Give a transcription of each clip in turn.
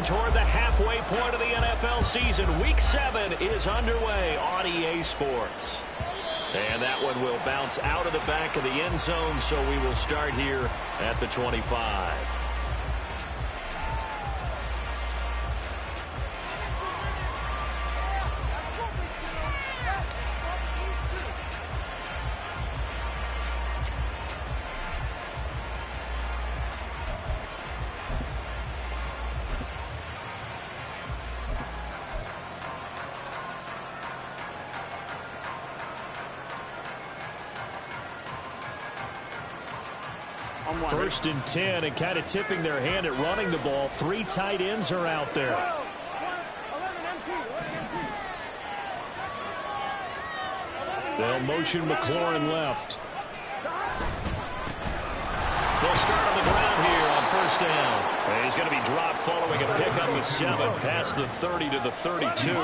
toward the halfway point of the NFL season. Week 7 is underway on EA Sports. And that one will bounce out of the back of the end zone, so we will start here at the 25. First and 10, and kind of tipping their hand at running the ball. 3 tight ends are out there. They'll motion McLaurin left. They'll start on the ground here on first down. And he's going to be dropped following a pickup of 7 past the 30 to the 32. A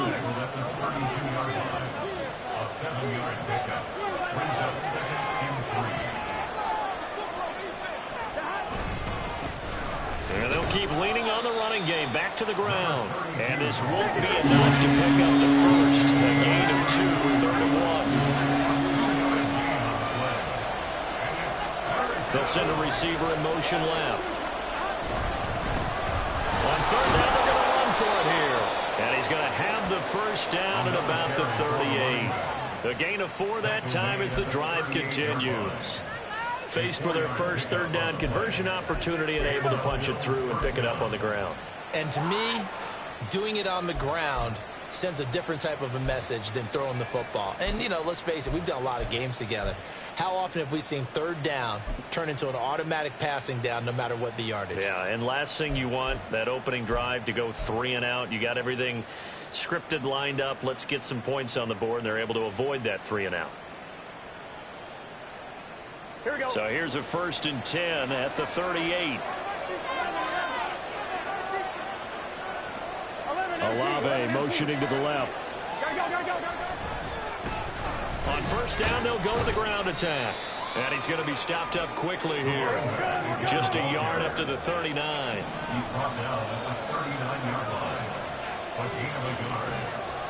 7-yard pickup brings up 2nd and 3. And they'll keep leaning on the running game back to the ground. And this won't be enough to pick up the first. A gain of 2, 3rd and 1. They'll send a receiver in motion left. On 3rd down, they're going to run for it here. And he's going to have the first down at about the 38. The gain of 4 that time as the drive continues. Faced with their first 3rd down conversion opportunity and able to punch it through and pick it up on the ground. And to me, doing it on the ground sends a different type of a message than throwing the football. And, you know, let's face it, we've done a lot of games together. How often have we seen 3rd down turn into an automatic passing down no matter what the yardage? Yeah, and last thing you want, that opening drive to go 3 and out. You got everything scripted, lined up. Let's get some points on the board, and they're able to avoid that 3 and out. Here we go. So here's a 1st and 10 at the 38. Olave motioning to the left. On first down, they'll go to the ground attack. And he's going to be stopped up quickly here. Just a yard up to the 39. He's brought down at the 39-yard line. A gain of a yard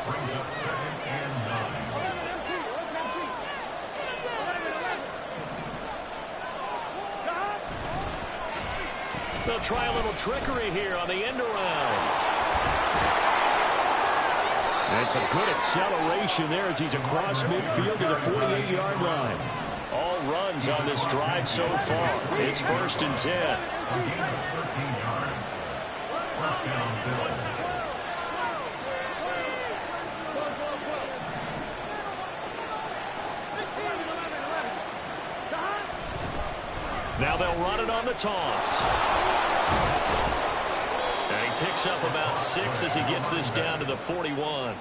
brings up 2nd and 9. They'll try a little trickery here on the end around. That's a good acceleration there as he's across midfield to the 48-yard line. All runs on this drive so far. It's 1st and 10. 13 yards. First down, Bill. Now they'll run it on the toss. And he picks up about 6 as he gets this down to the 41.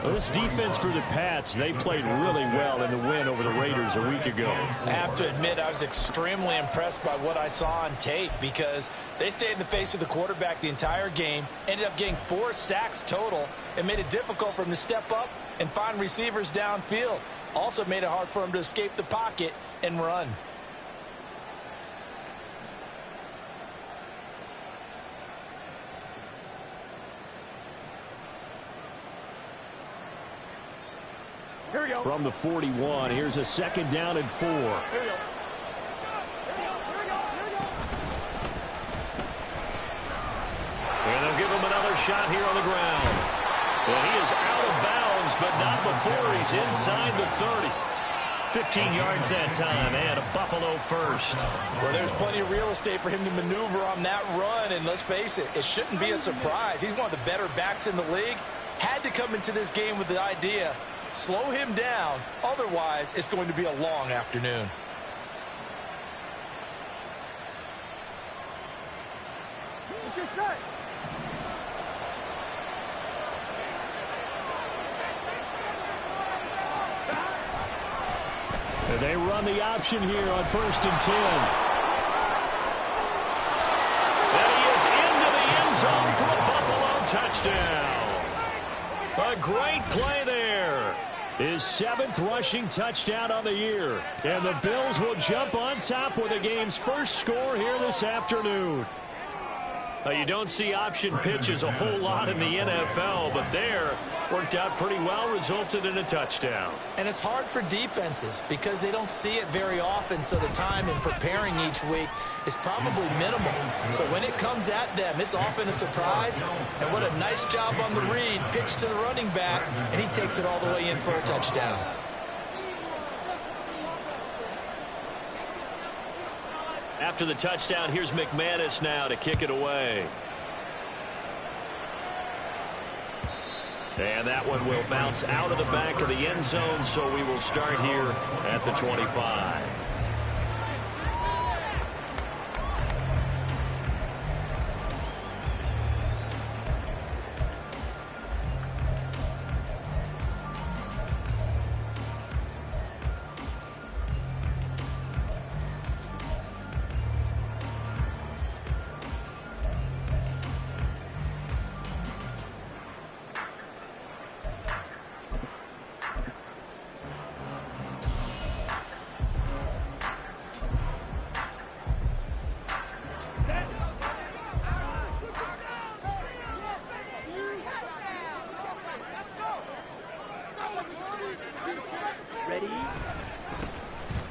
Well, this defense for the Pats, they played really well in the win over the Raiders a week ago. I have to admit, I was extremely impressed by what I saw on tape because they stayed in the face of the quarterback the entire game, ended up getting 4 sacks total, and made it difficult for him to step up and find receivers downfield. Also made it hard for him to escape the pocket and run. From the 41, here's a 2nd down and 4. And they'll give him another shot here on the ground. Well, he is out of bounds, but not before he's inside the 30. 15 yards that time, and a Buffalo first. Well, there's plenty of real estate for him to maneuver on that run, and let's face it, it shouldn't be a surprise. He's one of the better backs in the league. Had to come into this game with the idea, slow him down, otherwise it's going to be a long afternoon. They run the option here on 1st and 10. And he is into the end zone for a Buffalo touchdown. A great play there. His 7th rushing touchdown on the year. And the Bills will jump on top with the game's first score here this afternoon. You don't see option pitches a whole lot in the NFL, but there worked out pretty well, resulted in a touchdown. And it's hard for defenses because they don't see it very often, so the time in preparing each week is probably minimal. So when it comes at them, it's often a surprise. And what a nice job on the read. Pitch to the running back, and he takes it all the way in for a touchdown. After the touchdown, here's McManus now to kick it away. And that one will bounce out of the back of the end zone, so we will start here at the 25.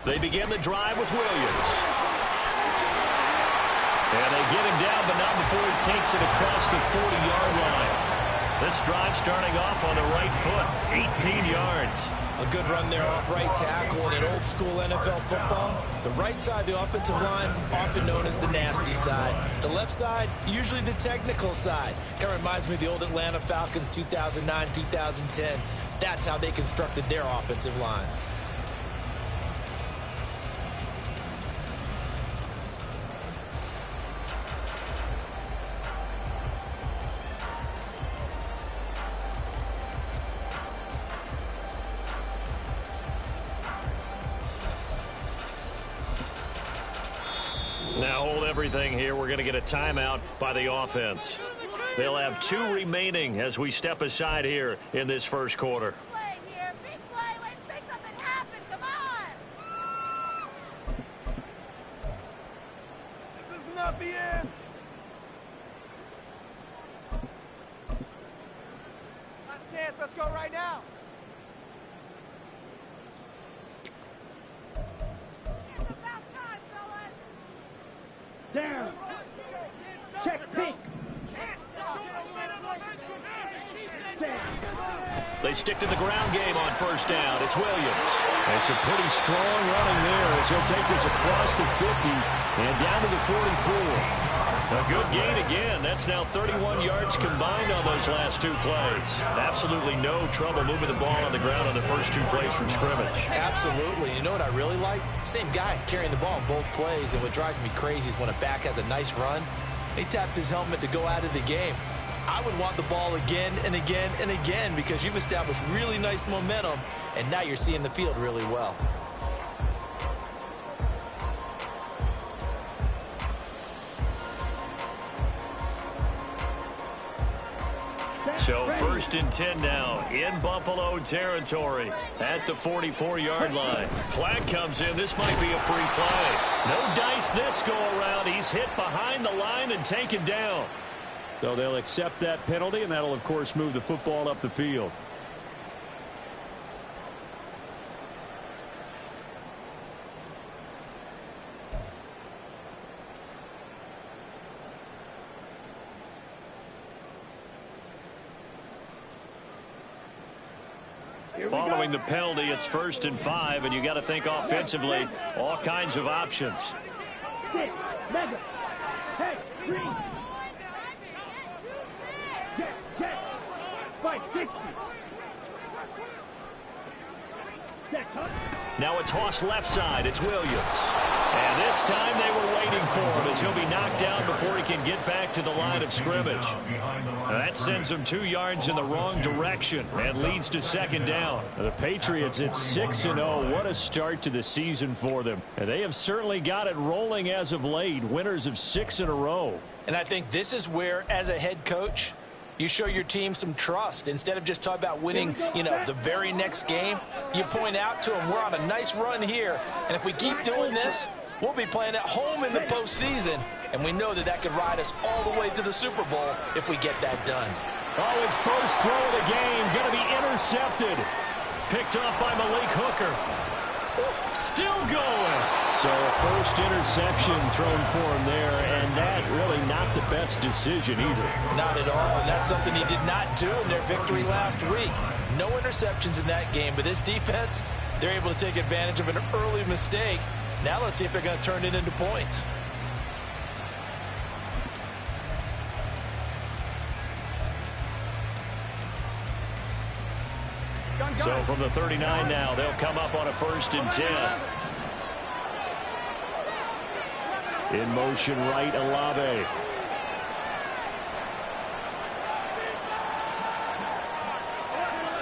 They begin the drive with Williams. And they get him down, but not before he takes it across the 40-yard line. This drive starting off on the right foot, 18 yards. A good run there off right tackle in an old-school NFL football. The right side of the offensive line, often known as the nasty side. The left side, usually the technical side. It reminds me of the old Atlanta Falcons 2009-2010. That's how they constructed their offensive line. Now hold everything here. We're going to get a timeout by the offense. They'll have 2 remaining as we step aside here in this first quarter. Play here. Big play. Let's make something happen. Come on. This is not the end. Last chance. Let's go right now. It's about time, fellas. Down. Check pink. They stick to the ground game on first down. It's Williams. That's a pretty strong running there as he'll take this across the 50 and down to the 44. A good gain again. That's now 31 yards combined on those last 2 plays. Absolutely no trouble moving the ball on the ground on the first 2 plays from scrimmage. Absolutely. You know what I really like? Same guy carrying the ball in both plays, and what drives me crazy is when a back has a nice run, he taps his helmet to go out of the game. I would want the ball again and again and again because you've established really nice momentum, and now you're seeing the field really well. So first and 10 now in Buffalo territory at the 44-yard line. Flag comes in. This might be a free play. No dice this go around. He's hit behind the line and taken down. So they'll accept that penalty, and that'll, of course, move the football up the field. Following the penalty, it's 1st and 5, and you got to think offensively, all kinds of options. Stick. Mega. Hey, green. Jet. Spike 60. Now a toss left side. It's Williams. And this time they were waiting for him as he'll be knocked down before he can get back to the line of scrimmage. That sends him 2 yards in the wrong direction and leads to 2nd down. The Patriots at 6-0. What a start to the season for them. And they have certainly got it rolling as of late. Winners of 6 in a row. And I think this is where, as a head coach, you show your team some trust. Instead of just talking about winning, the very next game, you point out to them, we're on a nice run here, and if we keep doing this, we'll be playing at home in the postseason. And we know that that could ride us all the way to the Super Bowl if we get that done. Oh, his first throw of the game going to be intercepted. Picked off by Malik Hooker. Still going. So a first interception thrown for him there, and that really not the best decision either. Not at all, and that's something he did not do in their victory last week. No interceptions in that game, but this defense, they're able to take advantage of an early mistake. Now let's see if they're going to turn it into points. So from the 39 now, they'll come up on a 1st and 10. In motion right, Olave.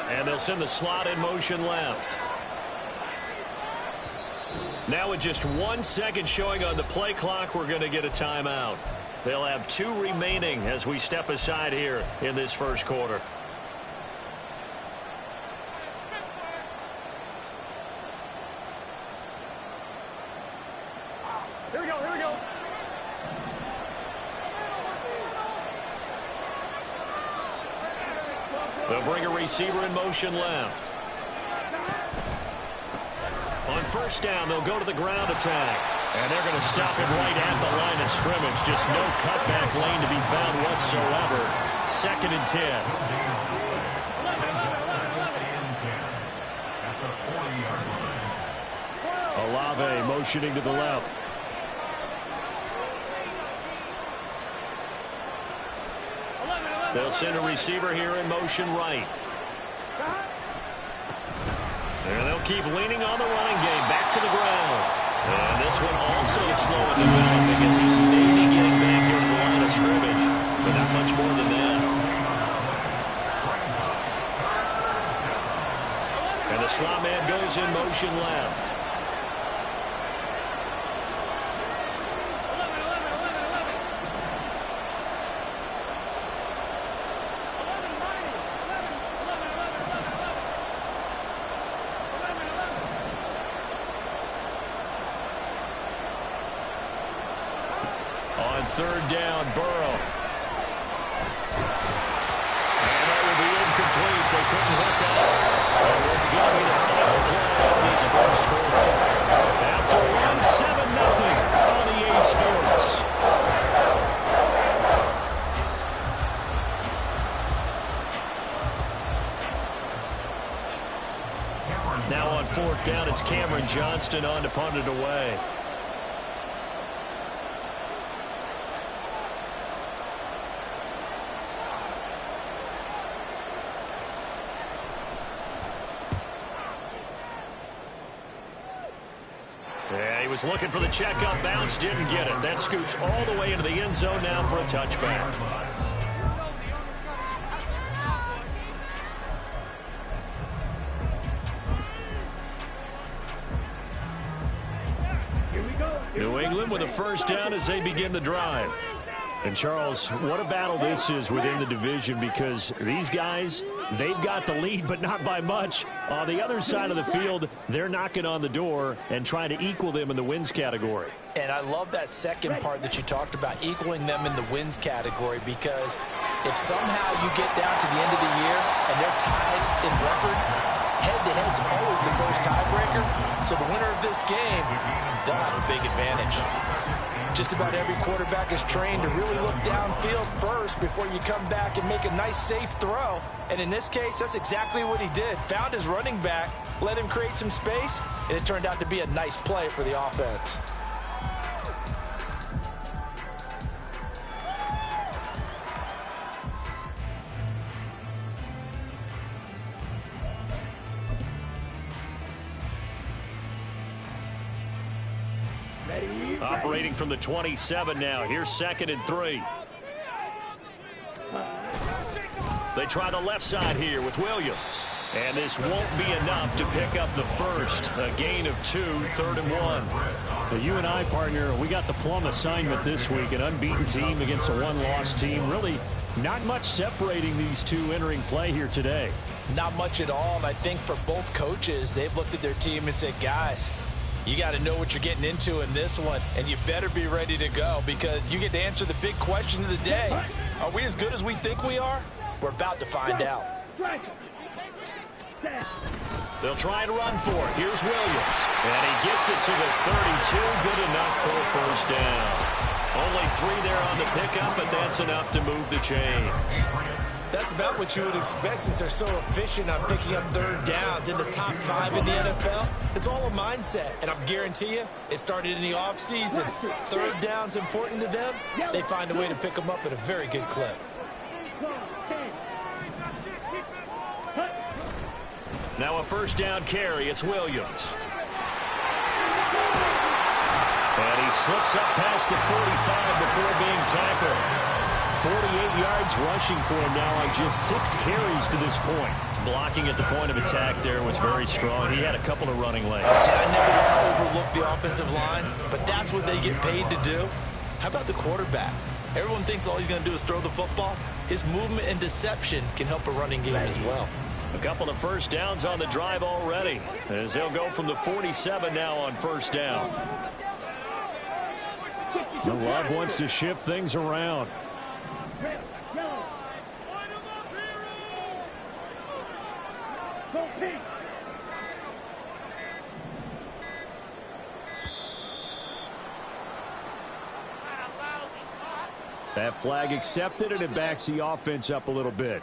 And they'll send the slot in motion left. Now with just 1 second showing on the play clock, we're going to get a timeout. They'll have 2 remaining as we step aside here in this first quarter. Here we go, here we go. They'll bring a receiver in motion left. On 1st down, they'll go to the ground attack. And they're going to stop it right at the line of scrimmage. Just no cutback lane to be found whatsoever. 2nd and 10. Olave motioning to the left. They'll send a receiver here in motion right. And they'll keep leaning on the running game. Back to the ground. And this one also slowing developing as he's maybe getting back here to the line of scrimmage. But not much more than that. And the slot man goes in motion left. On 3rd down, Burrow. And that will be incomplete. They couldn't hook up. And it's going to be the final play of this first quarter. After one, 7-0 on EA Sports. Now on 4th down, it's Cameron Johnston on to punt it away. Yeah, he was looking for the checkup bounce, didn't get it. That scoots all the way into the end zone now for a touchback. New England with a 1st down as they begin the drive. And Charles, what a battle this is within the division, because these guys, they've got the lead, but not by much. On the other side of the field, they're knocking on the door and trying to equal them in the wins category. And I love that second part that you talked about, equaling them in the wins category, because if somehow you get down to the end of the year and they're tied in record, head-to-head's always the first tiebreaker. So the winner of this game, they'll have a big advantage. Just about every quarterback is trained to really look downfield first before you come back and make a nice, safe throw. And in this case, that's exactly what he did. Found his running back, let him create some space, and it turned out to be a nice play for the offense. Operating from the 27 now. Here's 2nd and 3. They try the left side here with Williams. And this won't be enough to pick up the first. A gain of 2, 3rd and 1. The U&I partner, we got the plum assignment this week. An unbeaten team against a one-loss team. Really not much separating these two entering play here today. Not much at all. And I think for both coaches, they've looked at their team and said, guys, You got to know what you're getting into in this one, and you better be ready to go because you get to answer the big question of the day. Are we as good as we think we are? We're about to find out. They'll try and run for it. Here's Williams. And he gets it to the 32. Good enough for a first down. Only 3 there on the pickup, but that's enough to move the chains. That's about what you would expect since they're so efficient on picking up third downs in the top 5 in the NFL. It's all a mindset, and I'm guarantee you it started in the offseason. Third down's important to them. They find a way to pick them up at a very good clip. Now a first down carry. It's Williams. And he slips up past the 45 before being tackled. 48 yards rushing for him now on just 6 carries to this point. Blocking at the point of attack there was very strong. He had a couple of running lanes. I never want to overlook the offensive line, but that's what they get paid to do. How about the quarterback? Everyone thinks all he's going to do is throw the football. His movement and deception can help a running game as well. A couple of first downs on the drive already, as they'll go from the 47 now on first down. Love wants to shift things around. That flag accepted, and it backs the offense up a little bit.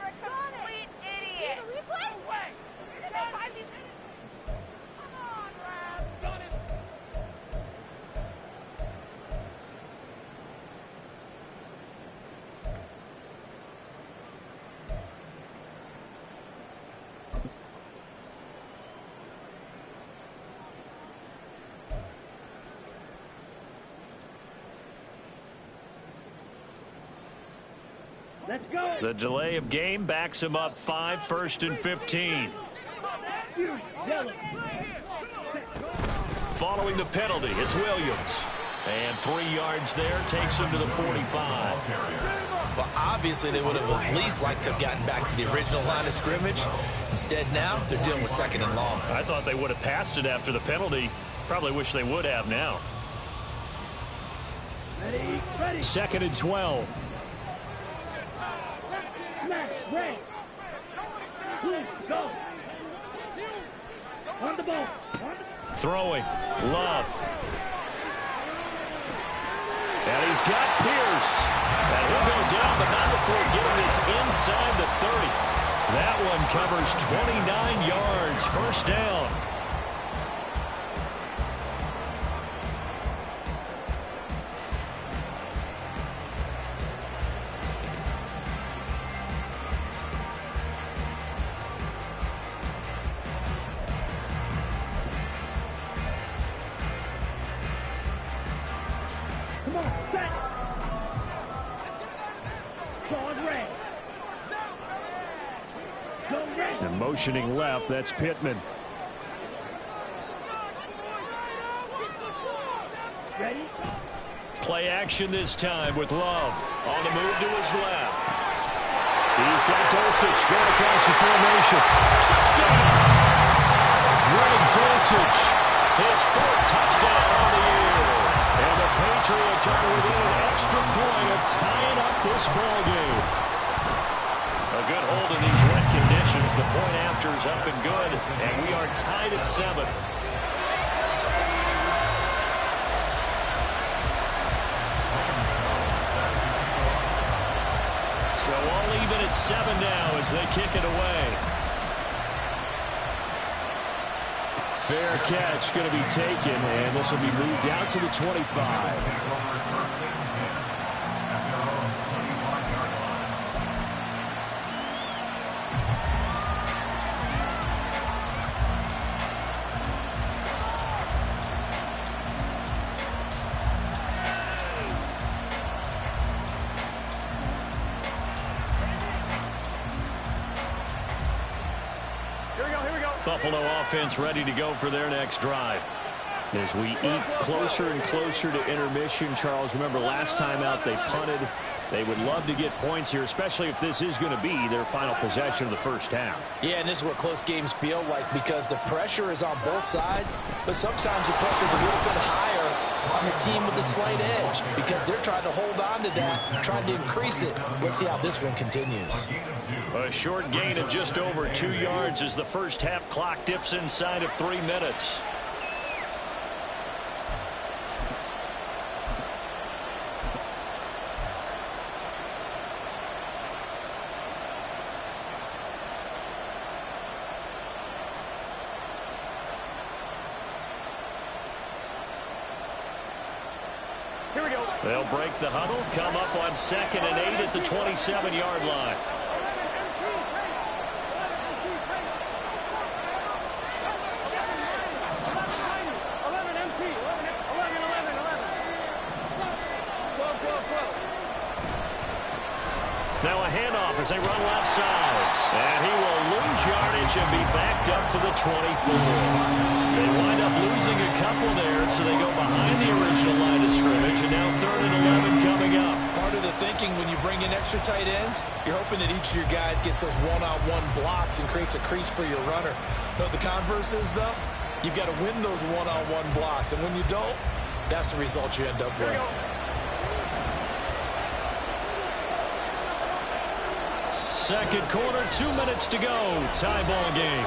Let's go. The delay of game backs him up 5, 1st and 15. Following the penalty, it's Williams. And 3 yards there takes him to the 45. Well, obviously they would have at least liked to have gotten back to the original line of scrimmage. Instead now, they're dealing with 2nd and long. I thought they would have passed it after the penalty. Probably wish they would have now. Ready. 2nd and 12. Ready. Go. On the ball. Throwing. Love. And he's got Pierce. And he'll go down, but not before getting this inside the 30. That one covers 29 yards. First down. Come on, set. Guard red. Go red. And motioning left, that's Pittman. Ready? Play action this time with Love. On the move to his left. He's got Dulcich going across the formation. Touchdown! Greg Dulcich, his 4th touchdown on the year. And the Patriots are within an extra point of tying up this ball game. A good hold in these wet conditions. The point after is up and good, and we are tied at 7. So all even at 7 now as they kick it away. Fair catch going to be taken, and this will be moved out to the 25. Here we go. Buffalo offense ready to go for their next drive. As we eke closer and closer to intermission, Charles, remember last time out they punted. They would love to get points here, especially if this is going to be their final possession of the first half. Yeah, and this is what close games feel like because the pressure is on both sides, but sometimes the pressure is a little bit higher on the team with the slight edge because they're trying to hold on to that, trying to increase it. Let's see how this one continues. A short gain of just over 2 yards as the first half clock dips inside of 3 minutes. They'll break the huddle, come up on 2nd and 8 at the 27-yard line. Now a handoff as they run left side. And he will lose yardage and be backed up to the 24. They wind up losing a couple there, so they go behind the original line of scrimmage. And now 3rd and 11 coming up. Part of the thinking when you bring in extra tight ends, you're hoping that each of your guys gets those one-on-one blocks and creates a crease for your runner. You know what the converse is, though? You've got to win those one-on-one blocks. And when you don't, that's the result you end up with. Second quarter, 2 minutes to go. Tie ball game.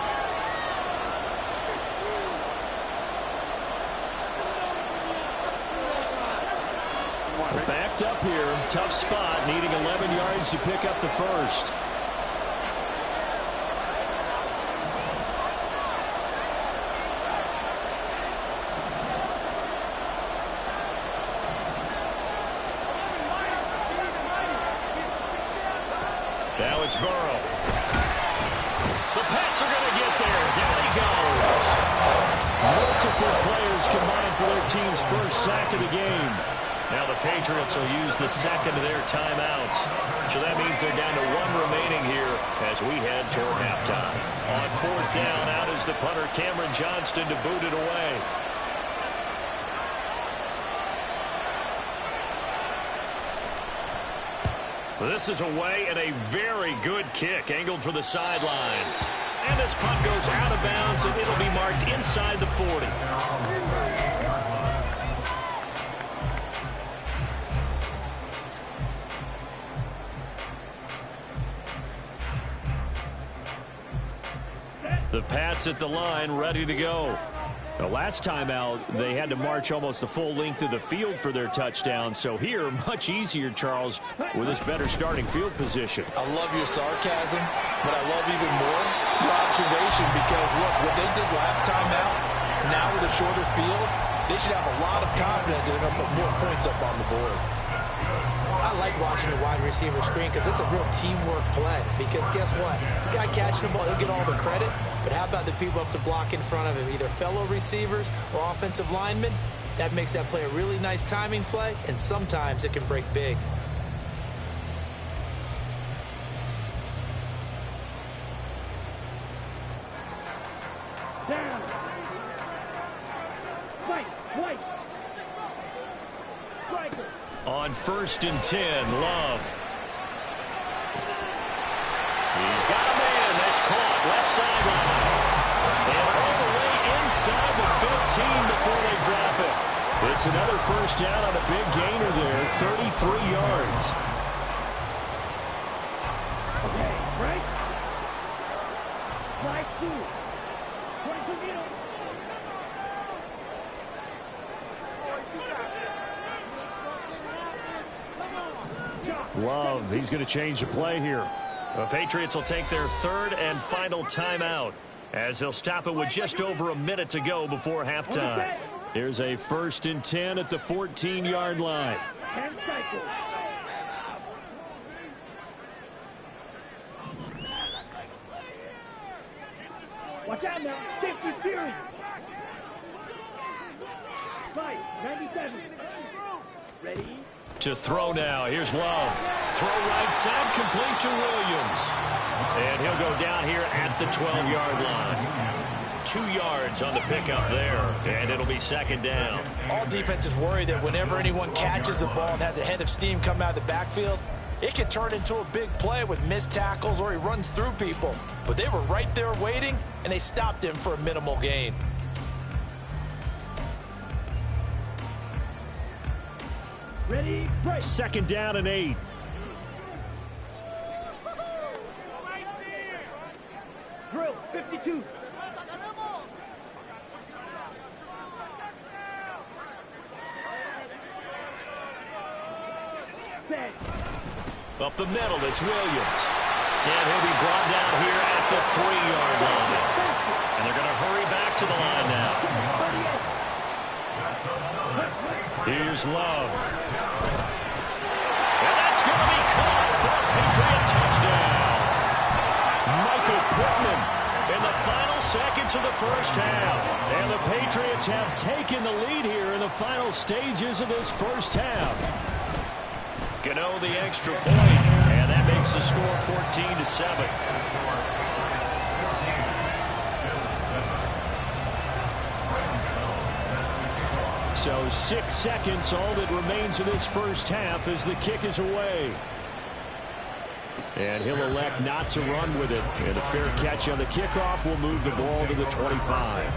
Backed up here. Tough spot. Needing 11 yards to pick up the first. Now it's Burrow. The Pats are going to get there. Down he goes. Multiple players combined for their team's first sack of the game. Now the Patriots will use the second of their timeouts. So that means they're down to 1 remaining here as we head toward halftime. On 4th down, out is the punter Cameron Johnston to boot it away. This is away and a very good kick angled for the sidelines. And this punt goes out of bounds and it'll be marked inside the 40. The Pats at the line ready to go. The last time out, they had to march almost the full length of the field for their touchdown. So here, much easier, Charles, with this better starting field position. I love your sarcasm, but I love even more your observation because, look, what they did last time out, now with a shorter field, they should have a lot of confidence that they're going to put more points up on the board. I like watching the wide receiver screen because it's a real teamwork play. Because guess what? The guy catching the ball, he'll get all the credit. But how about the people up to block in front of him, either fellow receivers or offensive linemen? That makes that play a really nice timing play, and sometimes it can break big. Down. Fight. White. Striker. On 1st and 10, Love. He's got a man. That's caught. Left sideline. And all the way inside the 15 before they drop it. It's another first down on a big gainer there. 33 yards. Okay, right. Right two. 22 meters. Love, he's going to change the play here. The Patriots will take their 3rd and final timeout as they'll stop it with just over a minute to go before halftime. Here's a 1st and 10 at the 14-yard line. 10 cycles. Watch out now. Safety Fury. Fight. 97. Ready? To throw now. Here's Love. Throw right side, complete to Williams. And he'll go down here at the 12-yard line. 2 yards on the pickup there, and it'll be second down. All defenses worry that whenever anyone catches the ball and has a head of steam come out of the backfield, it can turn into a big play with missed tackles or he runs through people. But they were right there waiting, and they stopped him for a minimal gain. Ready, break. Second down and 8. Drill, 52. Set. Up the middle, it's Williams. And he'll be brought down here at the 3-yard line. And they're going to hurry back to the line now. Here's Love. And that's going to be caught for a Patriot touchdown. Michael Pittman in the final seconds of the first half. And the Patriots have taken the lead here in the final stages of this first half. Gano the extra point, and that makes the score 14-7. So 6 seconds, all that remains of this first half as the kick is away. And he'll elect not to run with it. And a fair catch on the kickoff will move the ball to the 25.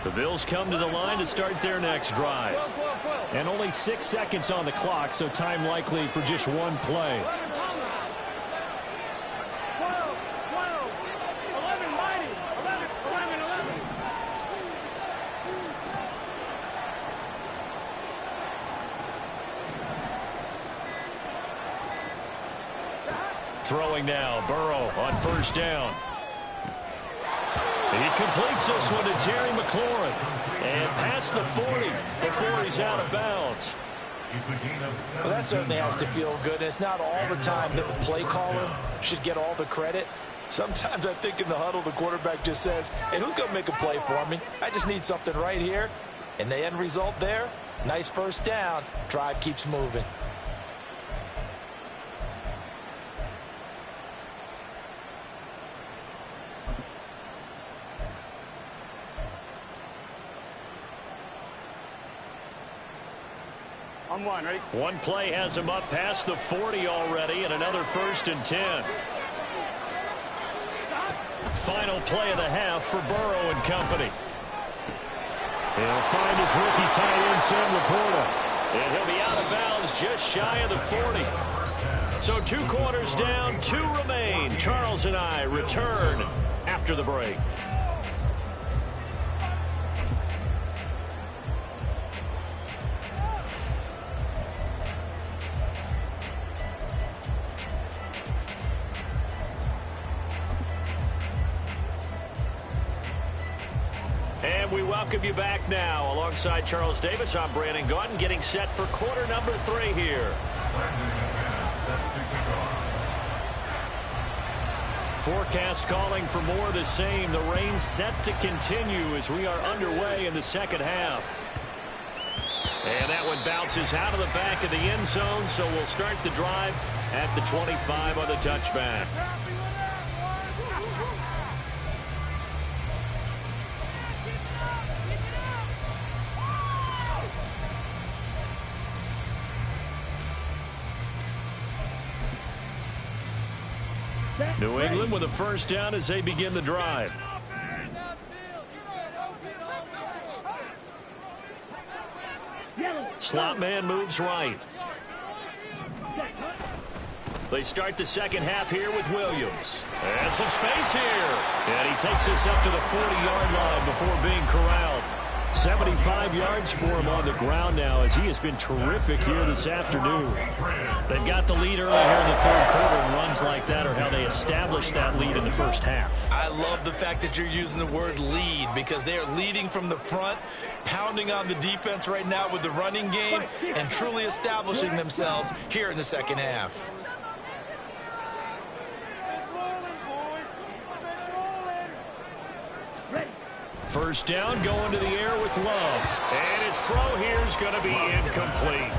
The Bills come to the line to start their next drive. And only 6 seconds on the clock, so time likely for just one play. 12, 11, mighty. 11, 11. Throwing now, Burrow on first down. He completes this one to Terry McLaurin. And past the 40 before he's out of bounds. Well, that certainly has to feel good. And it's not all the time that the play caller should get all the credit. Sometimes I think in the huddle, the quarterback just says, hey, who's going to make a play for me? I just need something right here. And the end result there, nice first down. Drive keeps moving. On one, ready? One play has him up past the 40 already, and another 1st and 10. Final play of the half for Burrow and company. He'll find his rookie tight end, Sam Laporta. And he'll be out of bounds just shy of the 40. So 2 quarters down, 2 remain. Charles and I return after the break. And we welcome you back now. Alongside Charles Davis, I'm Brandon Gaudin, getting set for quarter number 3 here. Forecast calling for more of the same. The rain set to continue as we are underway in the second half. And that one bounces out of the back of the end zone, so we'll start the drive at the 25 on the touchback. New England with a first down as they begin the drive. Slot man moves right. They start the second half here with Williams. And some space here. And he takes us up to the 40-yard line before being corralled. 75 yards for him on the ground now as he has been terrific here this afternoon. They've got the lead early here in the third quarter, and runs like that are how they established that lead in the first half. I love the fact that you're using the word lead because they are leading from the front, pounding on the defense right now with the running game, and truly establishing themselves here in the second half. First down, going to the air with Love. And his throw here is going to be incomplete.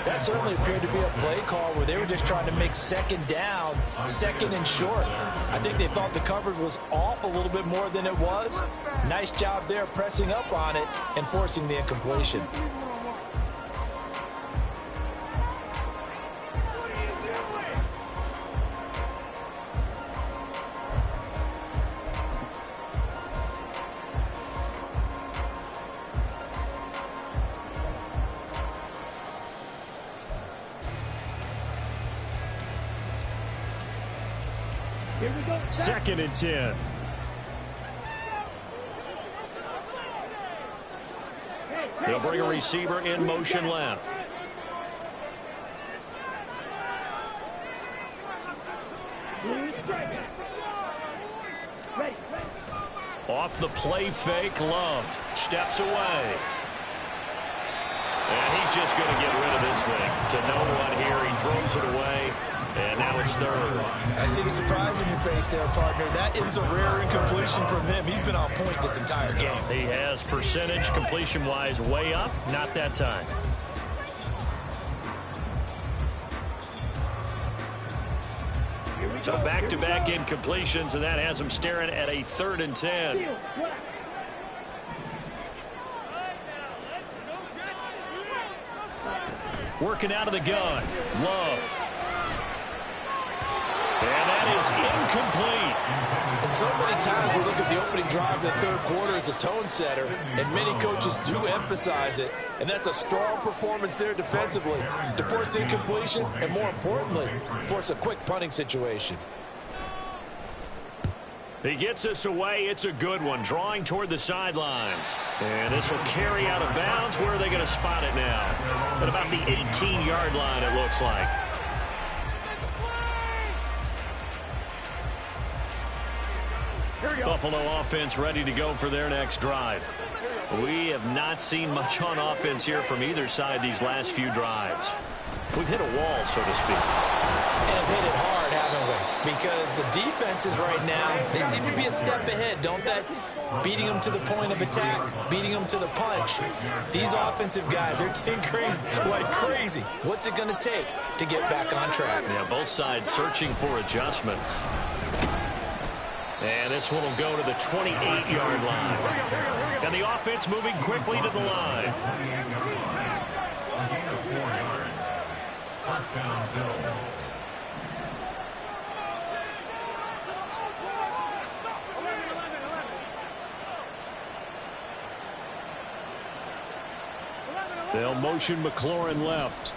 That certainly appeared to be a play call where they were just trying to make second down, second and short. I think they thought the coverage was off a little bit more than it was. Nice job there pressing up on it and forcing the incompletion. Here we go. Second and 10. They'll bring a receiver in motion left. Off the play fake, Love steps away. And he's just going to get rid of this thing to no one here. He throws it away, and now it's third. I see the surprise in your face there, partner. That is a rare incompletion from him. He's been on point this entire game. He has percentage completion-wise way up, not that time. So back-to-back incompletions, and that has him staring at a 3rd and 10. Working out of the gun. Love. And that is incomplete. And so many times we look at the opening drive of the third quarter as a tone setter, and many coaches do emphasize it, and that's a strong performance there defensively to force the incompletion and, more importantly, force a quick punting situation. He gets this away. It's a good one. Drawing toward the sidelines. And this will carry out of bounds. Where are they going to spot it now? At about the 18-yard line, it looks like. Buffalo offense ready to go for their next drive. We have not seen much on offense here from either side these last few drives. We've hit a wall, so to speak. And hit it hard, haven't we? Because the defenses right now, they seem to be a step ahead, don't they? Beating them to the point of attack, beating them to the punch. These offensive guys, they're tinkering like crazy. What's it going to take to get back on track? Yeah, both sides searching for adjustments. And this one will go to the 28-yard line. And the offense moving quickly to the line. They'll motion McLaurin left.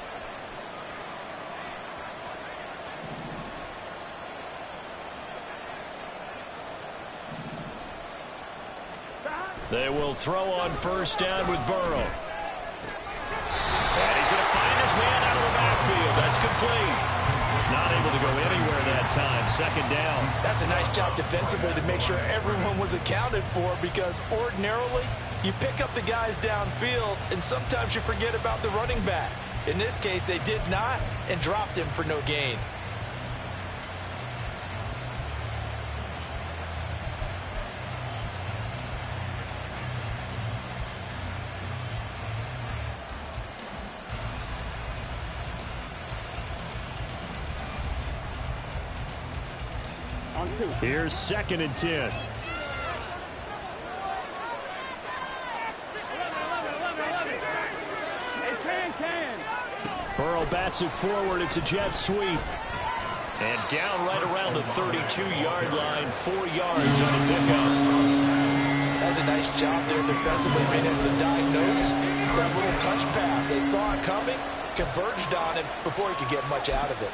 They will throw on first down with Burrow. And he's going to find his man out of the backfield. That's complete. Not able to go anywhere that time. Second down. That's a nice job defensively to make sure everyone was accounted for, because ordinarily you pick up the guys downfield and sometimes you forget about the running back. In this case, they did not and dropped him for no gain. Here's 2nd and 10. Burrow bats it forward. It's a jet sweep. And down right around the 32-yard line, 4 yards on the pickup. That's a nice job there defensively, being able to diagnose that little touch pass. They saw it coming, converged on it before he could get much out of it.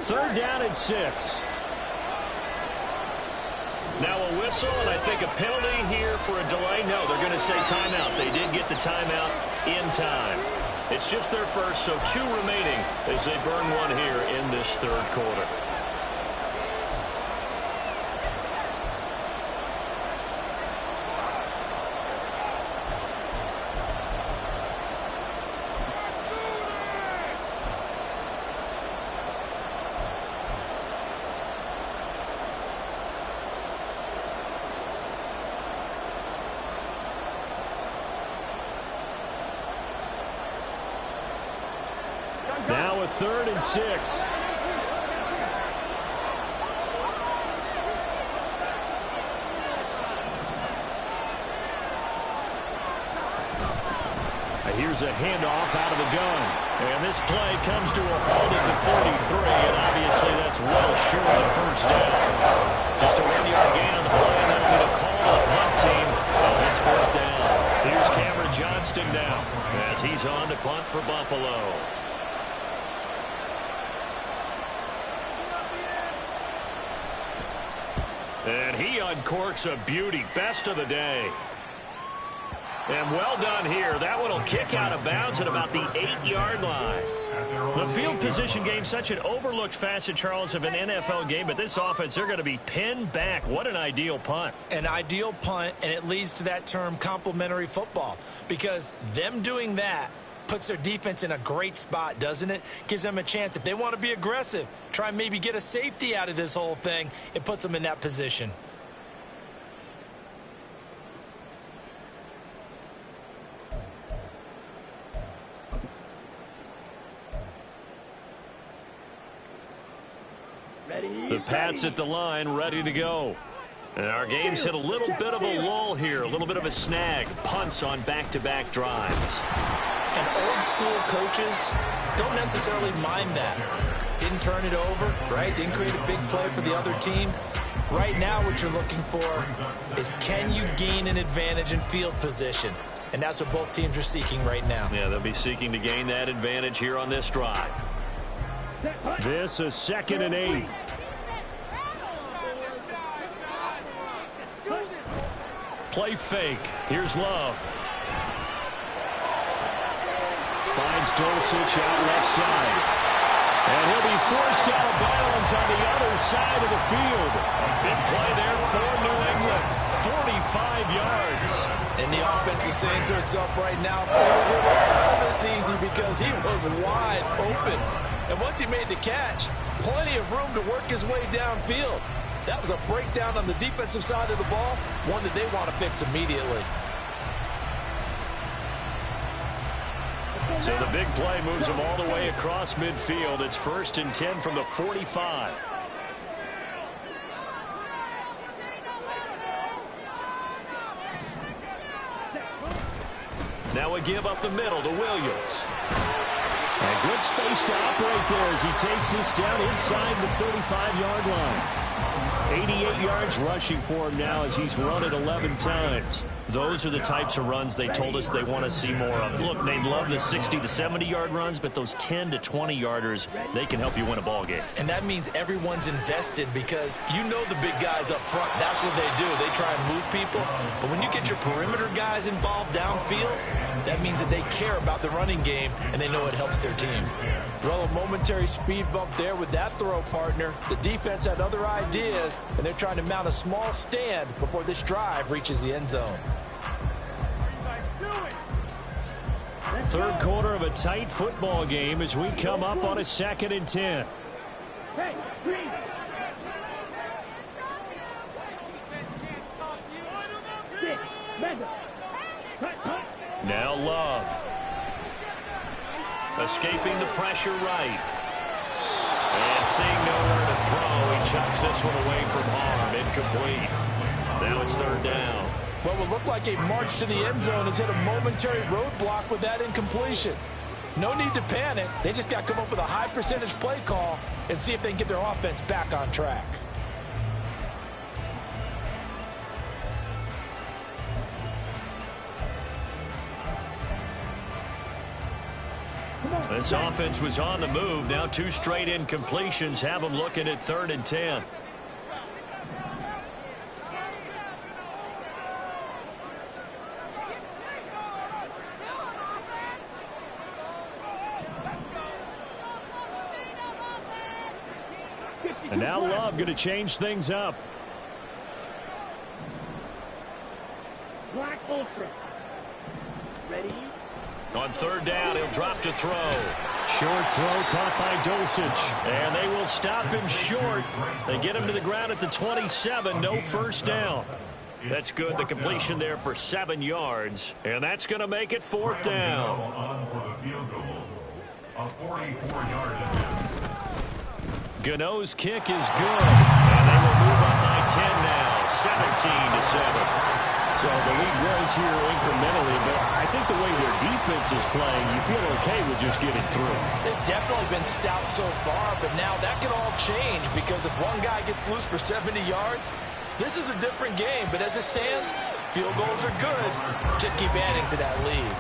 Third down and 6. Now a whistle, and I think a penalty here for a delay. No, they're going to say timeout. They did get the timeout in time. It's just their first, so 2 remaining as they burn one here in this third quarter. Now a 3rd and 6. Here's a handoff out of the gun. And this play comes to a halt at the 43, and obviously that's well short of the first down. Just a 1-yard gain on the play, and that'll be the call to the punt team as it's 4th down. Here's Cameron Johnston now as he's on to punt for Buffalo. And he uncorks a beauty. Best of the day. And well done here. That one will kick out of bounds at about the 8-yard line. The field position game, such an overlooked facet, Charles, of an NFL game. But this offense, they're going to be pinned back. What an ideal punt. An ideal punt, and it leads to that term complementary football. Because them doing that puts their defense in a great spot, doesn't it? Gives them a chance. If they want to be aggressive, try and maybe get a safety out of this whole thing, it puts them in that position. The Pats at the line, ready to go. And our game's hit a little bit of a lull here, a little bit of a snag. Punts on back-to-back drives. And old school coaches don't necessarily mind that. Didn't turn it over, right? Didn't create a big play for the other team. Right now what you're looking for is, can you gain an advantage in field position? And that's what both teams are seeking right now. Yeah, they'll be seeking to gain that advantage here on this drive. This is 2nd and 8. Play fake. Here's Love. Finds Dulcich out left side. And he'll be forced out of bounds on the other side of the field. Big play there for New England. 45 yards. And the offense is saying to itself right now, oh, this easy, because he was wide open. And once he made the catch, plenty of room to work his way downfield. That was a breakdown on the defensive side of the ball, one that they want to fix immediately. So the big play moves them all the way across midfield. It's 1st and 10 from the 45. Now a give up the middle to Williams. And good space to operate there as he takes this down inside the 35-yard line. 88 yards rushing for him now as he's run it 11 times. Those are the types of runs they told us they want to see more of. Look, they love the 60 to 70-yard runs, but those 10 to 20-yarders, they can help you win a ball game. And that means everyone's invested, because you know the big guys up front, that's what they do. They try and move people. But when you get your perimeter guys involved downfield, that means that they care about the running game, and they know it helps their team. Well, a momentary speed bump there with that throw, partner. The defense had other ideas, and they're trying to mount a small stand before this drive reaches the end zone. Third quarter of a tight football game as we come up on a 2nd and 10. Hey, green. Now Love. Escaping the pressure right. And seeing nowhere to throw, he chucks this one away from harm. Incomplete. Now it's 3rd down. What would look like a march to the end zone has hit a momentary roadblock with that incompletion. No need to panic. They just got to come up with a high percentage play call and see if they can get their offense back on track. This offense was on the move. Now 2 straight incompletions have them looking at 3rd and 10. And now Love going to change things up. Black Ultra. Ready? On 3rd down, he'll drop to throw. Short throw caught by Dulcich. And they will stop him short. They get him to the ground at the 27. No first down. That's good. The completion there for 7 yards. And that's going to make it 4th down. Gano's kick is good. And they will move up by 10 now. 17-7. So the lead grows here incrementally, but I think the way their defense is playing, you feel okay with just getting through. They've definitely been stout so far, but now that could all change because if one guy gets loose for 70 yards, this is a different game. But as it stands, field goals are good. Just keep adding to that lead.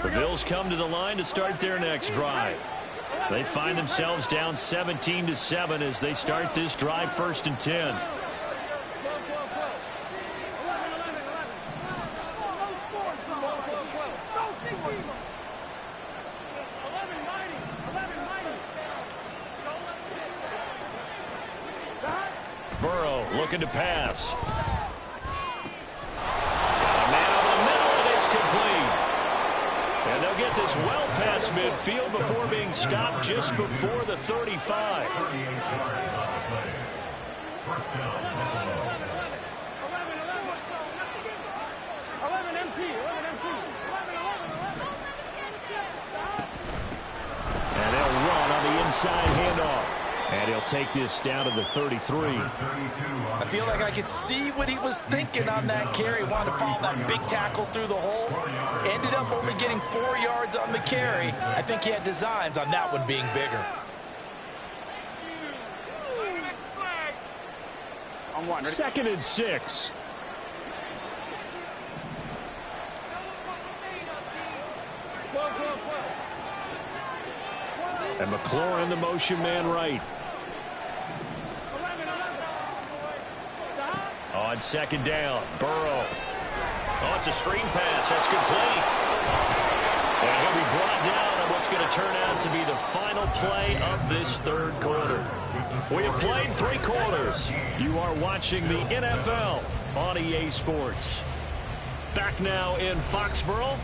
The Bills come to the line to start their next drive. They find themselves down 17-7 as they start this drive 1st and 10. Burrow looking to pass. A man over the middle, and it's complete. And they'll get this well past midfield before being stopped just before the 35. And they'll run on the inside handoff. And he'll take this down to the 33. I feel like I could see what he was thinking on that carry. Wanted to follow that big tackle through the hole. Ended up only getting 4 yards on the carry. I think he had designs on that one being bigger. On 1. 2nd and 6. And McLaurin, the motion man right. On 2nd down, Burrow. Oh, it's a screen pass. That's complete. And he'll be brought down on what's going to turn out to be the final play of this 3rd quarter. We have played 3 quarters. You are watching the NFL on EA Sports. Back now in Foxborough.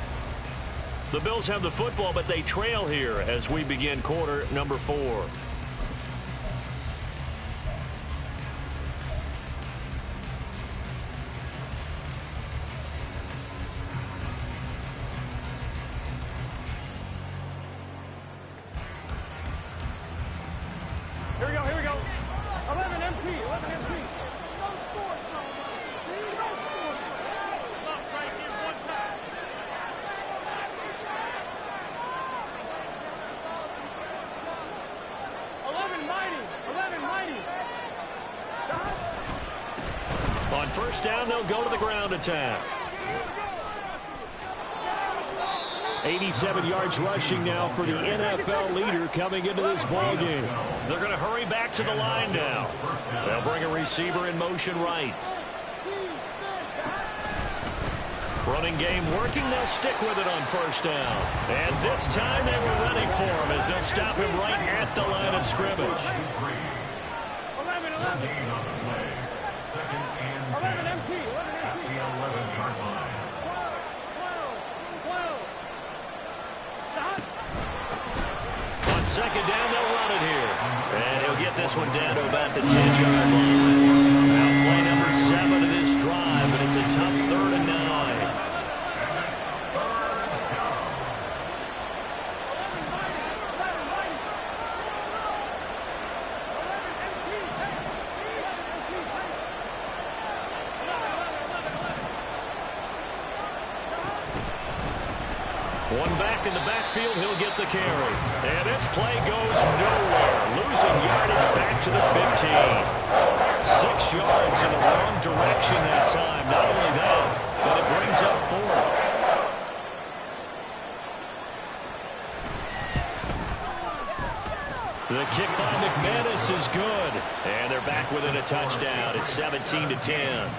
The Bills have the football, but they trail here as we begin quarter number 4. Here we go, here we go. 11 MT, 11 MT. No score, son. No score. Look, right here, one time. 11 mighty, 11 mighty. On 1st down, they'll go to the ground attack. 87 yards rushing now for the NFL leader coming into this ball game. They're going to hurry back to the line now. They'll bring a receiver in motion right. Running game working. They'll stick with it on 1st down. And this time they were ready for him as they'll stop him right at the line of scrimmage. 11, 11. 11 MT, 11 MT. 11-yard line. 12. Stop. On 2nd down, they'll run it here. And he'll get this one down to about the 10-yard line. Now play number 7 of this drive, but it's a tough 3rd and 9. One back in the backfield, he'll get the carry. And this play goes nowhere. Losing yardage back to the 15. 6 yards in the wrong direction that time. Not only that, but it brings up 4th. The kick by McManus is good. And they're back within a touchdown. It's 17-10.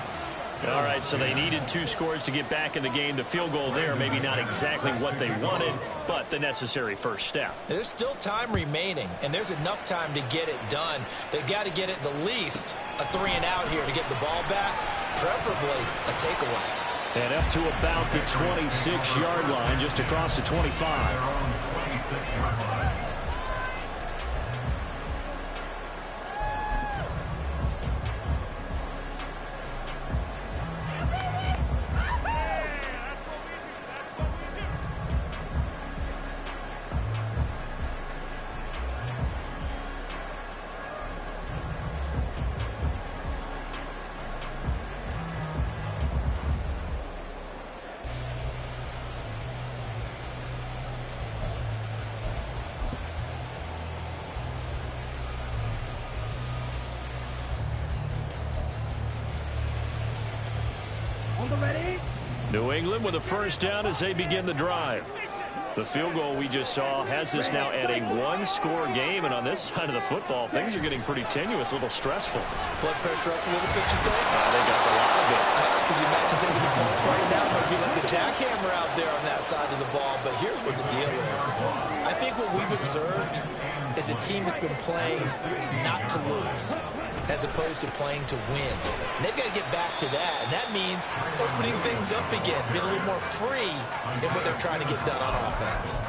All right, so they needed 2 scores to get back in the game. The field goal there, maybe not exactly what they wanted, but the necessary first step. There's still time remaining, and there's enough time to get it done. They've got to get it the least a 3-and-out here to get the ball back, preferably a takeaway. And up to about the 26-yard line, just across the 25. New England with a first down as they begin the drive. The field goal we just saw has us now at a 1-score game, and on this side of the football, things are getting pretty tenuous, a little stressful. Blood pressure up a little bit, you think? They got a lot of it. Could you imagine taking the pulse right now? It might be like a jackhammer out there on that side of the ball, but here's what the deal is. I think what we've observed is a team that's been playing not to lose, as opposed to playing to win. And they've got to get back to that, and that means opening things up again, being a little more free in what they're trying to get done on offense.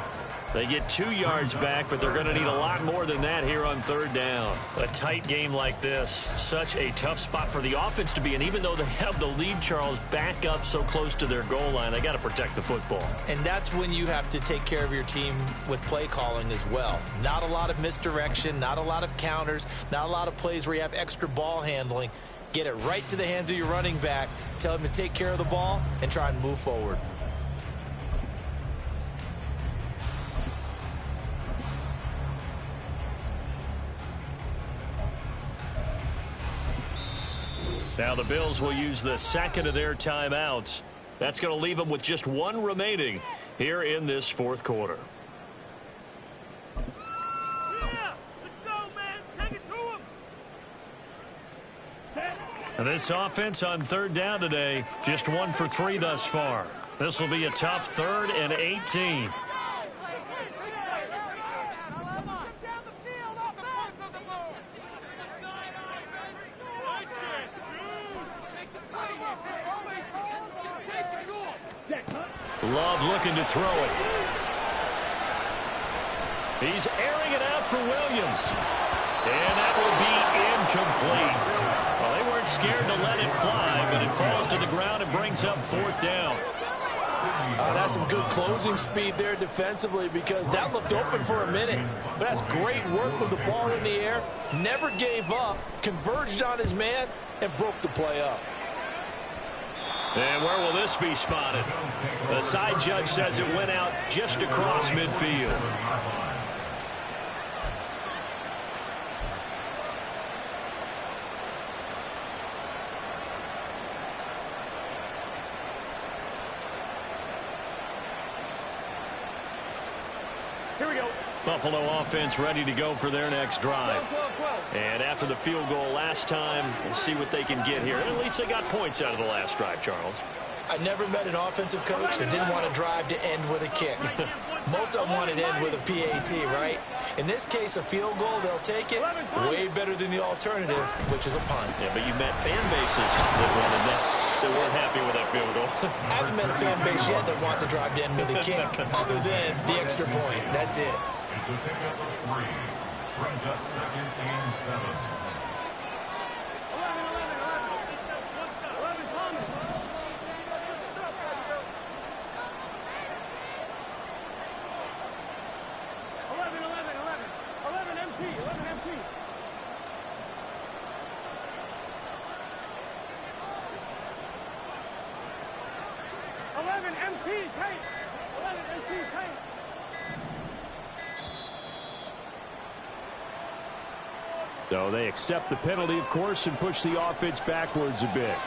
They get 2 yards back, but they're going to need a lot more than that here on 3rd down. A tight game like this, such a tough spot for the offense to be in. Even though they have the lead, Charles, back up so close to their goal line, they got to protect the football. And that's when you have to take care of your team with play calling as well. Not a lot of misdirection, not a lot of counters, not a lot of plays where you have extra ball handling. Get it right to the hands of your running back, tell him to take care of the ball, and try and move forward. Now the Bills will use the second of their timeouts. That's going to leave them with just 1 remaining here in this 4th quarter. Yeah, let's go, man. Take it to him. And this offense on 3rd down today, just 1 for 3 thus far. This will be a tough 3rd and 18. Love looking to throw it. He's airing it out for Williams. And that will be incomplete. Well, they weren't scared to let it fly, but it falls to the ground and brings up 4th down. That's some good closing speed there defensively, because that looked open for a minute. But that's great work with the ball in the air. Never gave up, converged on his man, and broke the play up. And where will this be spotted? The side judge says it went out just across midfield. Here we go. Buffalo offense ready to go for their next drive. And after the field goal last time, we'll see what they can get here. At least they got points out of the last drive, Charles. I never met an offensive coach that didn't want to drive to end with a kick. Most of them wanted to end with a PAT, right? In this case, a field goal, they'll take it. Way better than the alternative, which is a punt. Yeah, but you met fan bases that wanted that, that weren't happy with that field goal. I haven't met a fan base yet that wants to drive to end with a kick, other than the extra point. That's it. Brings up 2nd and 7. MT, tight. 11 So they accept the penalty, of course, and push the offense backwards a bit.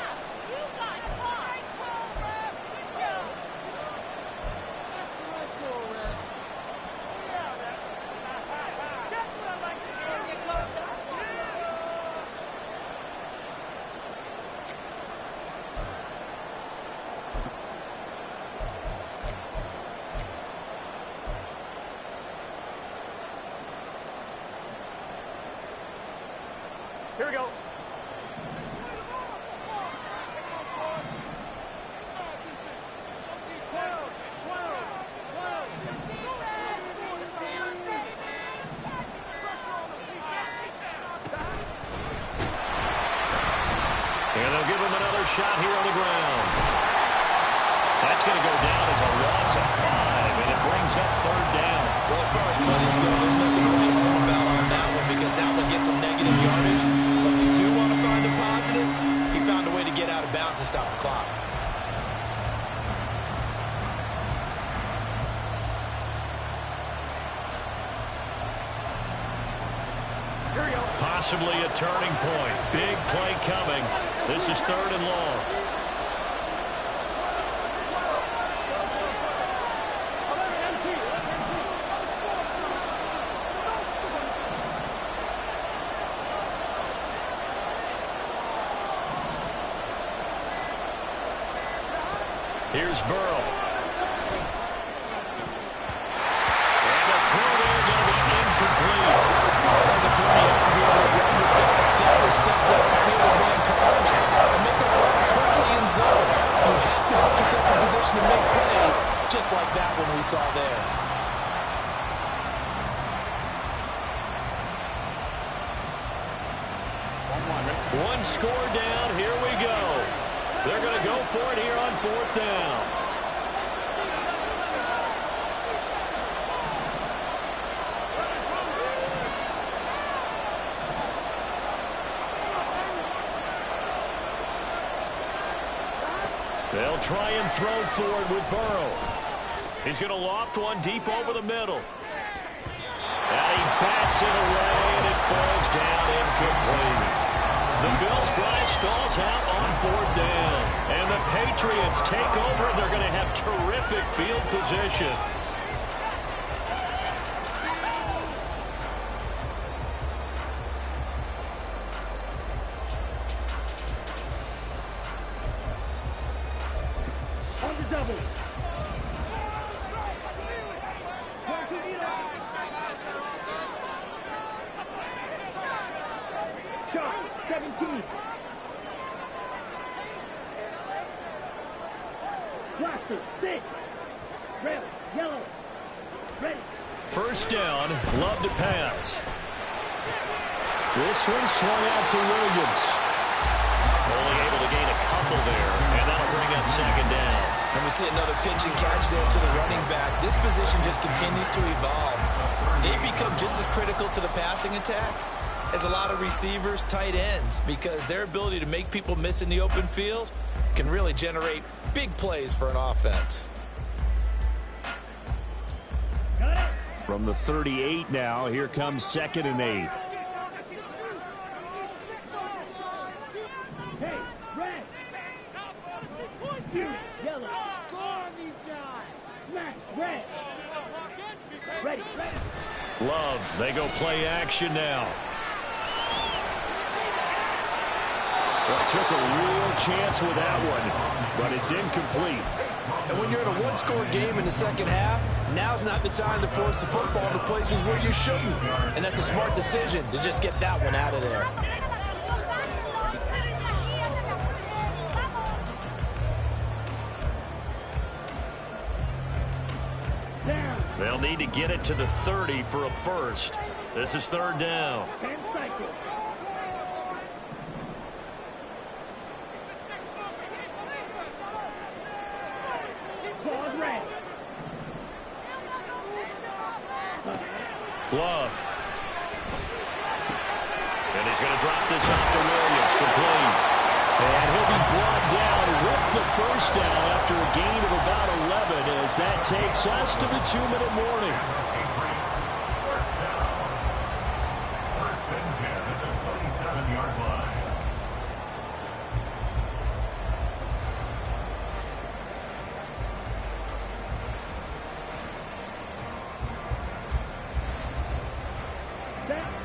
Here we go. And they'll give him another shot here on the ground. That's going to go down as a loss of 5, and it brings up third down. Well, as far as plays go, there's nothing really hard about on that one because that one gets some negative yardage. But if you do want to find a positive, he found a way to get out of bounds and stop the clock. Here we go. Possibly a turning point. Big play coming. This is third and long. Here's Burrow. And the throw there going to be incomplete. As a player, you have to be able to run with that step or step downfield and man coverage and make a run quickly in zone. You have to put yourself in position to make plays, just like that one we saw there. One score down. Here we go. They're going to go for it here on fourth down. They'll try and throw for it with Burrow. He's going to loft one deep over the middle. And he bats it away, and it falls down incomplete. The Bills' drive stalls out on fourth down. And the Patriots take over, and they're going to have terrific field position. On the double. Shot, 17. Blaster, 6. Red, yellow. Ready. First down, Love to pass. This one swung out to Williams. Only able to gain a couple there, and that'll bring up second down. And we see another pitch and catch there to the running back. This position just continues to evolve. They become just as critical to the passing attack as a lot of receivers, tight ends, because their ability to make people miss in the open field can really generate big plays for an offense. From the 38 now, here comes 2nd and 8. Hey, red. You, yellow. Score on these guys. Smash, red. Ready, ready. Love, they go play action now. Well, took a real chance with that one, but it's incomplete. And when you're in a one-score game in the second half, now's not the time to force the football to places where you shouldn't. And that's a smart decision to just get that one out of there. They'll need to get it to the 30 for a first. This is third down. 10 seconds. Pause red. Love. And he's going to drop this off to Williams, complete. And he'll be brought down with the first down after a gain of about 11 as that that takes us to the 2-minute warning. First and 10 at the 27-yard line.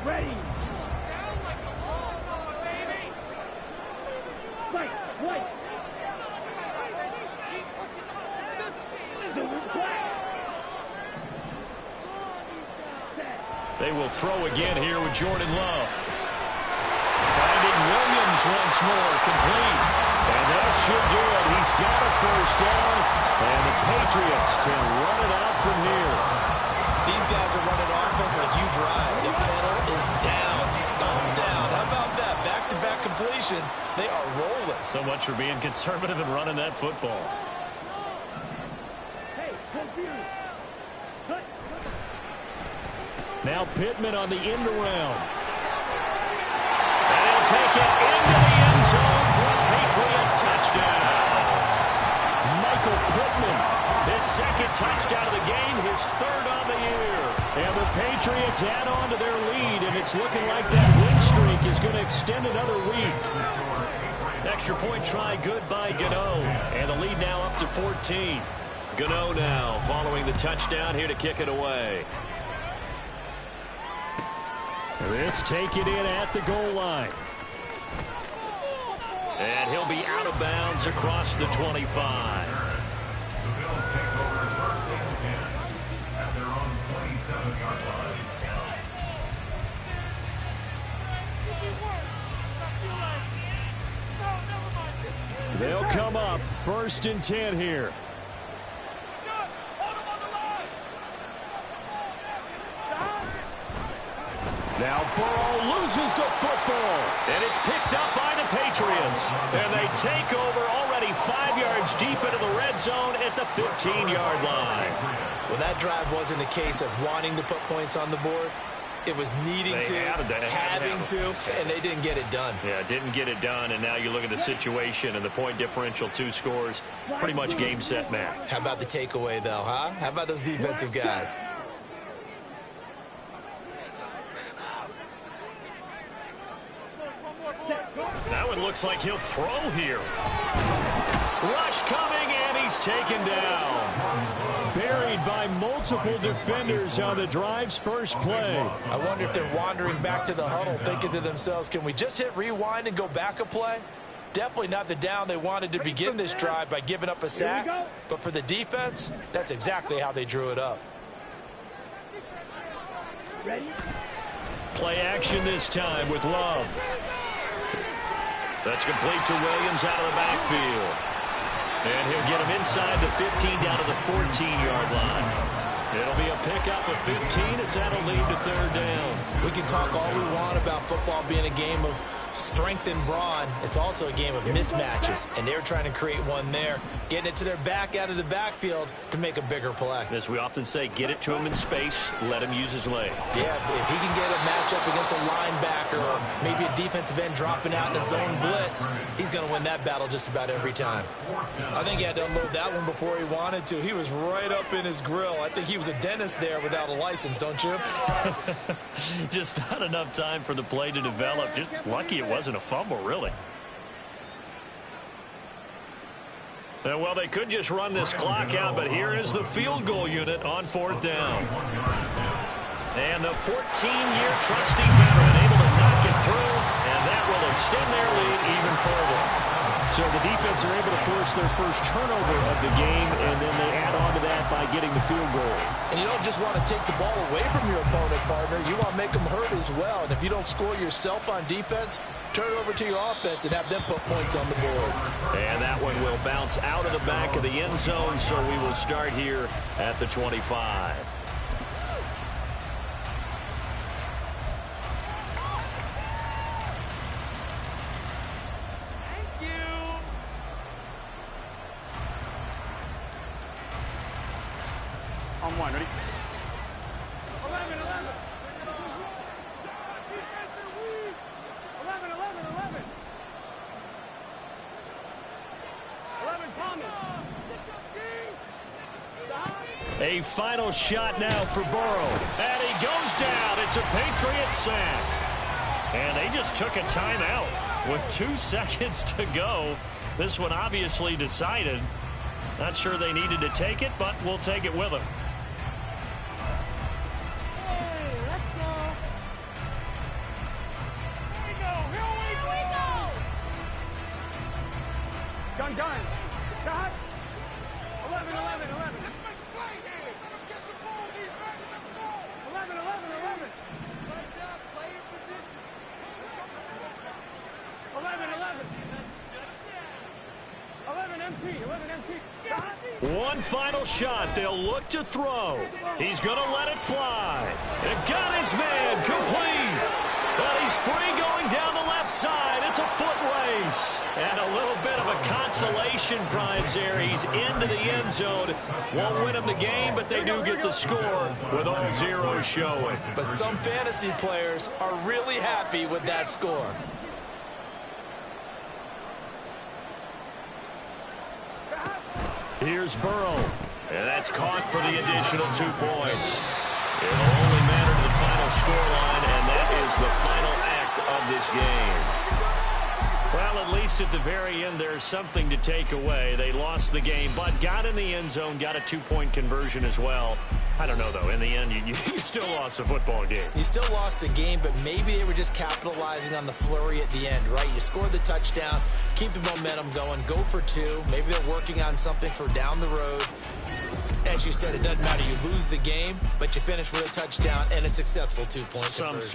Ready. Right, right. They will throw again here with Jordan Love. Finding Williams once more, complete. And that should do it. He's got a first down, and the Patriots can run it out from here. These guys are running offense like you drive. The pedal is down, stomp down. How about that? Back-to-back completions. They are rolling. So much for being conservative and running that football. Hey, confused. Cut. Now Pittman on the end around. And he'll take it into the end zone for a Patriot touchdown. Michael Pittman, his second touchdown of the game, his third on the year. And the Patriots add on to their lead, and it's looking like that win streak is going to extend another week. Extra point try good by Gano, and the lead now up to 14. Gano now following the touchdown here to kick it away. This take it in at the goal line. And he'll be out of bounds across the 25. The Bills take over first and 10 at their own 27-yard line. They'll come up first and 10 here. Now Burrow loses the football. And it's picked up by the Patriots. And they take over already 5 yards deep into the red zone at the 15-yard line. Well, that drive wasn't a case of wanting to put points on the board. It was needing to, having to, and they didn't get it done. Yeah, didn't get it done, and now you look at the situation and the point differential, 2 scores, pretty much game, set, match. How about the takeaway, though, huh? How about those defensive guys? That one looks like he'll throw here. Rush coming, and he's taken down. Buried by multiple defenders on the drive's first play. I wonder if they're wandering back to the huddle thinking to themselves, can we just hit rewind and go back a play? Definitely not the down they wanted to begin this drive by giving up a sack. But for the defense, that's exactly how they drew it up. Ready? Play action this time with Love. That's complete to Williams out of the backfield. And he'll get him inside the 15 down to the 14-yard line. It'll be a pickup of 15 as that'll lead to third down. We can talk all we want about football being a game of strength and brawn. It's also a game of mismatches, and they're trying to create one there, getting it to their back out of the backfield to make a bigger play. As we often say, get it to him in space, let him use his leg. Yeah, if he can get a matchup against a linebacker or maybe a defensive end dropping out in a zone blitz, he's going to win that battle just about every time. I think he had to unload that one before he wanted to. He was right up in his grill. I think he was a dentist there without a license, don't you? Just not enough time for the play to develop. Just lucky it wasn't a fumble, really. Well, they could just run this clock out, but here is the field goal unit on fourth down. And the 14-year trusty veteran able to knock it through, and that will extend their lead even further. So the defense are able to force their first turnover of the game, and then they add on to that by getting the field goal. And you don't just want to take the ball away from your opponent, partner. You want to make them hurt as well. And if you don't score yourself on defense, turn it over to your offense and have them put points on the board. And that one will bounce out of the back of the end zone, so we will start here at the 25. On one, ready? 11. 11, Thomas. Stop. A final shot now for Burrow. And he goes down. It's a Patriot sack. And they just took a timeout with 2 seconds to go. This one obviously decided. Not sure they needed to take it, but we'll take it with them. Hey, let's go. Here we go. Gun. Cut. 11. Let's make a play here. Get some ball defense. Let's go. 11. First up, play your position. 11 empty. Cut. One final shot. They'll look to throw. He's going to let it fly. It got his man complete. Well, he's free going down the left side. It's a foot race. And a little bit of a consolation prize there. He's into the end zone. Won't win him the game, but they do get the score with all zeros showing. But some fantasy players are really happy with that score. Here's Burrow. And that's caught for the additional 2 points. It'll only matter to the final scoreline, and that is the final act of this game. Well, at least at the very end, there's something to take away. They lost the game, but got in the end zone, got a 2-point conversion as well. I don't know, though. In the end, you still lost the football game. You still lost the game, but maybe they were just capitalizing on the flurry at the end, right? You scored the touchdown, keep the momentum going, go for 2. Maybe they're working on something for down the road. As you said, it doesn't matter. You lose the game, but you finish with a touchdown and a successful 2-point conversion.